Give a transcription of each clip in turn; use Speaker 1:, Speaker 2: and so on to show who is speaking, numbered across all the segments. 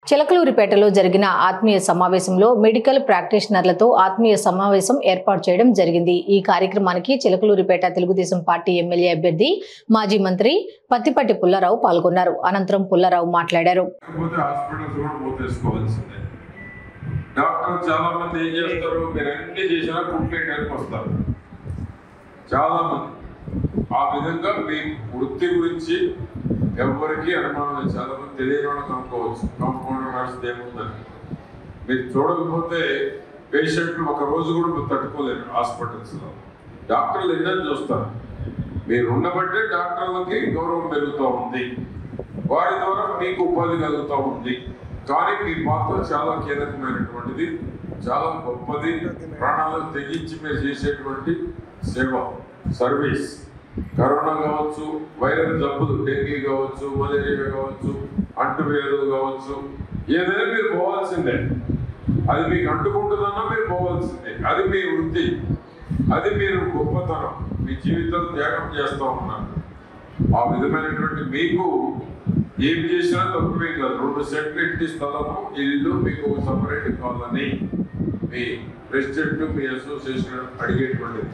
Speaker 1: చిలకలూరిపేటలో జరిగిన ఆత్మీయ సమావేశంలో మెడికల్ ప్రాక్టీషనర్లతో ఆత్మీయ సమావేశం ఏర్పాటు చేయడం జరిగింది। ఈ కార్యక్రమానికి చిలకలూరిపేట తెలుగుదేశం పార్టీ ఎమ్మెల్యే అభ్యర్థి మాజీ మంత్రి పత్తిపట్టి పుల్లారావు పాల్గొన్నారు। అనంతరం పుల్లారావు మాట్లాడారు।
Speaker 2: డాక్టర్ చాలా మంది ఏం చేస్తారు, మీరు అన్ని చేసినా కంప్లైంట్ వస్తారు చాలా మంది। ఆ విధంగా మీ వృత్తి గురించి ఎవరికి అనుమానం లేదు, చాలా మంది తెలియని వాళ్ళకి అనుకోవచ్చు కాంపౌండర్ నర్స్ ఏముందని। మీరు చూడకపోతే పేషెంట్లు ఒక రోజు కూడా మీరు తట్టుకోలేరు హాస్పిటల్స్లో, డాక్టర్లు ఎన్నని చూస్తారు। మీరు ఉండబట్టే డాక్టర్లకి గౌరవం పెరుగుతూ ఉంది, వారి ద్వారా మీకు ఉపాధి కలుగుతూ ఉంది। కానీ మీ పాత్ర చాలా కీలకమైనటువంటిది, చాలా గొప్పది, ప్రాణాలు తెగించి మీరు చేసేటువంటి సేవ సర్వీస్। కరోనా కావచ్చు, వైరల్ జబ్బులు, డెంగీ కావచ్చు, మలేరియా కావచ్చు, అంటువ్యాధులు కావచ్చు, ఏదైనా మీరు పోవాల్సిందే। అది మీకు అంటుకుంటుందన్నా మీరు పోవాల్సిందే, అది మీ వృత్తి, అది మీరు గొప్పతనం, మీ జీవితం త్యాగం చేస్తూ ఉన్నారు। ఆ విధమైనటువంటి మీకు ఏం చేసినా తక్కువే కాదు, 2 సెంట్లు ఇంటి స్థలము, ఇల్లు, మీకు సపరేట్ కావాలని మీ ప్రెసిడెంట్ మీ అసోసియేషన్ అడిగేటువంటిది।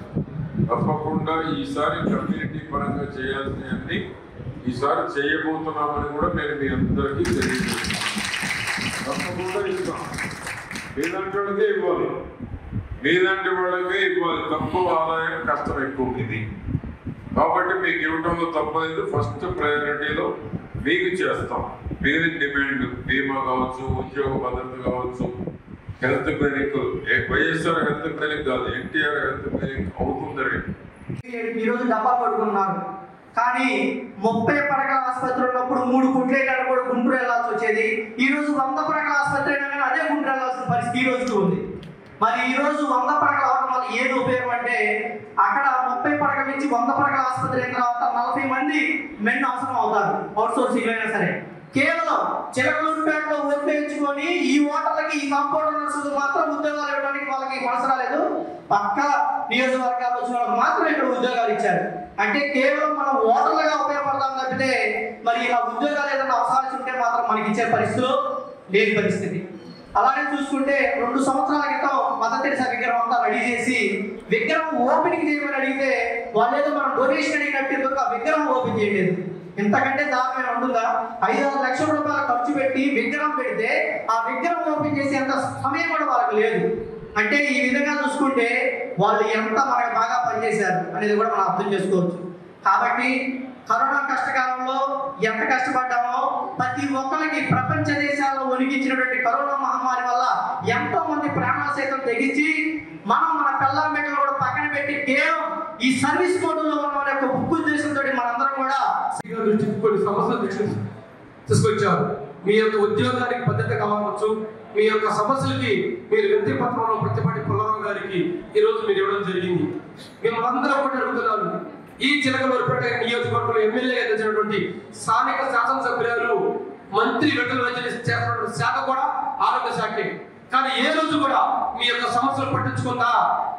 Speaker 2: తప్పకుండా ఈసారి కమ్యూనిటీ పరంగా చేయాల్సినవన్నీ ఈసారి చేయబోతున్నామని కూడా నేను మీ అందరికీ తెలియజేస్తున్నాను। తప్పకుండా ఇస్తాం, మీలాంటి వాళ్ళకే ఇవ్వాలి, మీలాంటి వాళ్ళకే ఇవ్వాలి। తక్కువ ఆదాయం, కష్టం ఎక్కువ ఇది కాబట్టి మీకు ఇవ్వడంలో తప్పలేదు। ఫస్ట్ ప్రయారిటీలో మీకు చేస్తాం, మిగిలిన డిమాండ్ బీమా కావచ్చు, ఉద్యోగ భద్రత కావచ్చు, health clinic, YSR health clinic కాదు, ఎన్టీఆర్ హెల్త్ క్లినిక్ అవుతుందని
Speaker 3: ఈరోజు డబ్బా పడుకున్నారు। కానీ 30 పడకల ఆసుపత్రి ఉన్నప్పుడు 3 కోట్లు అయినా కూడా గుంటూరు వెళ్లాల్సి వచ్చేది। ఈ రోజు 100 పడకల ఆసుపత్రి అయినా కానీ అదే గుంటూరు వెళ్లాల్సిన పరిస్థితి ఈ రోజుకి ఉంది। మరి ఈ రోజు 100 పడకలు అవడం వల్ల ఏది ఉపయోగం అంటే, అక్కడ 30 పడకల నుంచి 100 పడకల ఆసుపత్రి అయిన తర్వాత 40 మంది మెన్ అవసరం అవుతారు, అవుట్ సోర్సింగ్ అయినా సరే। కేవలం చిలకలూరిపేటలో ఉపయోగించుకొని ఈ ఓటర్లకి, ఈ కాంపౌండర్ నర్సులు మాత్రం ఉద్యోగాలు ఇవ్వడానికి వాళ్ళకి మనసు రాలేదు, పక్క నియోజకవర్గాలు వచ్చిన వాళ్ళకి మాత్రం ఇక్కడ ఉద్యోగాలు ఇచ్చారు। అంటే కేవలం మనం ఓటర్లుగా ఉపయోగపడతాం తప్పితే మరి ఇలా ఉద్యోగాలు ఏదైనా అవసరాలు ఉంటే మాత్రం మనకి ఇచ్చే పరిస్థితిలో లేని పరిస్థితి। అలాగే చూసుకుంటే 2 సంవత్సరాల క్రితం మదర్ తెరెసా విగ్రహం అంతా రెడీ చేసి విగ్రహం ఓపెనింగ్ చేయమని అడిగితే వాళ్ళు ఏదో మనం డొనేషన్ అడిగినట్టు ఆ విగ్రహం ఓపెన్ చేయలేదు। ఇంతకంటే దారుణమైన ఉంటుందా? 5-6 లక్షల రూపాయలు ఖర్చు పెట్టి విగ్రహం పెడితే ఆ విగ్రహం ఓపెన్ చేసే అంత సమయం కూడా వాళ్ళకి లేదు। అంటే ఈ విధంగా చూసుకుంటే వాళ్ళు ఎంత మనకు బాగా పనిచేశారు అనేది కూడా మనం అర్థం చేసుకోవచ్చు। కాబట్టి కరోనా కష్టకాలంలో ఎంత కష్టపడ్డామో, ప్రతి ఒక్కరికి ప్రపంచ దేశాల్లో ఒలిగించినటువంటి కరోనా మహమ్మారి వల్ల ఎంతో మంది ప్రాణాలు సైతం తెగించి మనం మన పిల్లల బిడ్డలు కూడా పక్కన పెట్టి కేవలం ఈ సర్వీస్ మోడల్లో ఉన్న యొక్క ముఖ్య ఉద్దేశంతో మనందరం కూడా
Speaker 4: కొన్ని సమస్యలు తీసుకొచ్చారు। మీ యొక్క ఉద్యోగానికి భద్రత కావచ్చు, మీ యొక్క సమస్యలకి మీరు వినతి పత్రంలో పత్తిపట్టి పుల్లారావు గారికి ఈరోజు మీరు ఇవ్వడం జరిగింది। మిమ్మల్ని అందరూ కూడా అడుగుతున్నారు, ఈ చిలకలూరిపేట నియోజకవర్గంలో ఎమ్మెల్యేగా తెచ్చినటువంటి స్థానిక శాసనసభ్యులు, మంత్రి విడుదల చేస్తున్నటువంటి శాఖ కూడా ఆరోగ్య శాఖే। కానీ ఏ రోజు కూడా మీ యొక్క సమస్యలు పట్టించుకుందా?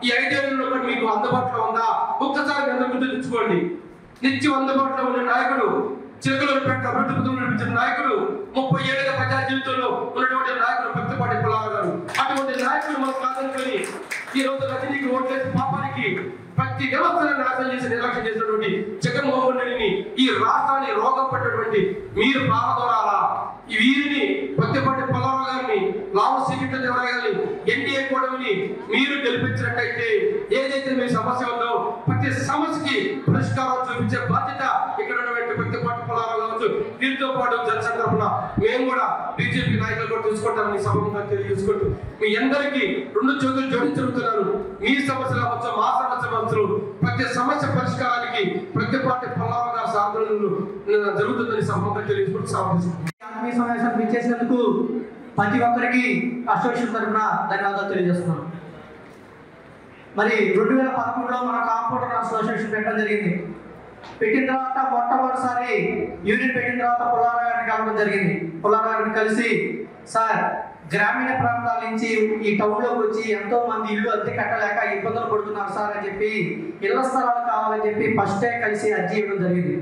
Speaker 4: ఈ 5 ఏళ్లలో కూడా మీకు అందుబాటులో ఉందా? ఒక్కసారి అందరూ తెచ్చుకోండి। నిత్యం అందుబాటులో ఉన్న నాయకుడు, చిలకలూరిపేట అభివృద్ధి నడిపించిన నాయకుడు, 30 ఏళ్ళుగా ప్రజా జీవితంలో ఉన్నటువంటి నాయకుడు పత్తిపట్టి పుల్లారావు గారు। అటువంటి నాయకులు మనం కాదనుకొని ఈ రోజు రజనీకి ఓట్లేసి పాపానికి ప్రతి వ్యవస్థను నాశనం చేసి నిర్లక్ష్యం చేసినటువంటి జగన్మోహన్ రెడ్డిని, ఈ రాష్ట్రాన్ని రోగం పట్టినటువంటి మీరు పారదోరాలా? ఈ వీరిని పత్తిపట్టి పుల్లారావు గారిని, లావు శ్రీకృష్ణదేవరాయ గారిని, ఎన్డీఏ కూటమిని మీరు గెలిపించినట్టయితే ఏదైతే మీ సమస్య ఉందో ప్రతి సమస్యకి పరిష్కారం చూపించే బాధ్యత ఇక్కడ ఉన్నటువంటి పత్తిపట్టి పుల్లారావు కావచ్చు, దీంతో పాటు జనసేన తరఫున మేము కూడా బీజేపీ నాయకులు కూడా తీసుకుంటామని సభగా తెలియజేసుకుంటూ మీ అందరికీ 2 చేతులు జోడించుతున్నాను। మీ సమస్యలు అవ్వచ్చు, మా సమస్య అవ్వచ్చు, ప్రతి సమస్య పరిష్కారానికి పత్తిపట్టి పుల్లారావు గారి సాధనలు జరుగుతుందని సభగా తెలియజేసుకుంటూ సమర్పిస్తున్నాను।
Speaker 3: ఆత్మీయ సమావేశం ఇచ్చేసినందుకు ప్రతి ఒక్కరికి అసోసియేషన్ తరఫున ధన్యవాదాలు తెలియజేస్తున్నాను। మరి 2011లో మన కాంపౌండర్ అసోసియేషన్ పెట్టడం జరిగింది। పెట్టిన తర్వాత మొట్టమొదటిసారి యూనిట్ పెట్టిన తర్వాత పుల్లారావు గారిని కలవడం జరిగింది। పుల్లారావు గారిని కలిసి, సార్ గ్రామీణ ప్రాంతాల నుంచి ఈ టౌన్లోకి వచ్చి ఎంతో మంది ఇల్లు అద్దె కట్టలేక ఇబ్బందులు పడుతున్నారు సార్ అని చెప్పి, ఇళ్ల స్థలాలు కావాలని చెప్పి ఫస్టే కలిసి అర్జీ ఇవ్వడం జరిగింది।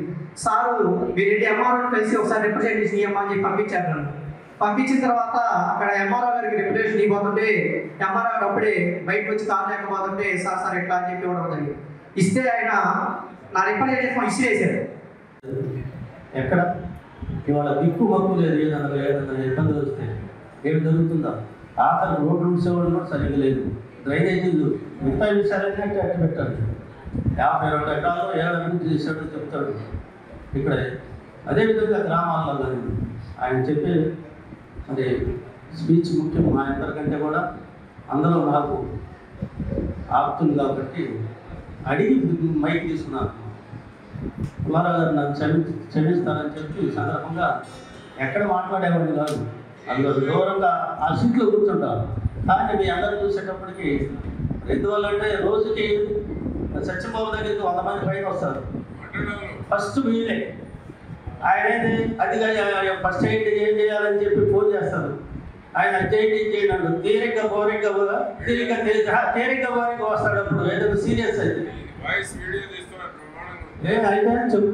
Speaker 3: సారు మీరు ఎంఆర్ఓని కలిసి ఒకసారి రిప్రజెంటేషన్ ఇవ్వమని చెప్పి పంపించారు నన్ను। పంపించిన తర్వాత అక్కడ ఎంఆర్ఓ గారికి రిప్రజెంటేషన్ ఇవ్వబోతుంటే ఎంఆర్ఓ గారు అప్పుడే బయటకు వచ్చి కాల్ లేకపోతుంటే సార్ ఎట్లా అని చెప్పి ఇవ్వడం జరిగింది. ఇస్తే ఆయన నా రిప్రజెంటేషన్ ఇసిరేసారు.
Speaker 5: ఎక్కడ ఇవాళ దిక్కు మక్కు లేదు, ఏదన్నా ఇబ్బందులు వస్తే ఏం జరుగుతుందా? ఆఖరి రోడ్లు ఉంచేవాళ్ళు కూడా సరిగ్గా లేదు, డ్రైనేజీలు మిగతా విషయాలన్నీ అట్ట పెట్టారు. 52 ఎకరాల్లో ఏ అభివృద్ధి చేశాడో చెప్తాడు ఇక్కడ. అదేవిధంగా గ్రామాల్లో కానీ ఆయన చెప్పే మరి స్పీచ్ ముఖ్యం. మా అందరికంటే కూడా అందులో నాకు ఆపుతుంది కాబట్టి అడిగి మైక్ తీసుకున్నాను. పుల్లారావు గారు నన్ను క్షమిస్తారని చెప్పి ఈ సందర్భంగా ఎక్కడ మాట్లాడేవాడిని కాదు, అందరూ దూరంగా ఆ సీట్లో కూర్చుంటారు. కానీ మీ అందరూ చూసేటప్పటికి ఎందువల్లంటే రోజుకి సత్యబాబు దగ్గరికి 100 మంది పైన వస్తారు. ఫస్ట్ వీళ్ళే ఆయన అది ఫస్ట్ ఎయిడ్ ఏం చేయాలని చెప్పి ఫోన్ చేస్తారు. ఆయన చేయండి చేయండి తేలిగ్గా బోరింగ్గా వస్తాడు. అప్పుడు ఏదైనా సీరియస్ అయితే అయితే చెప్పు.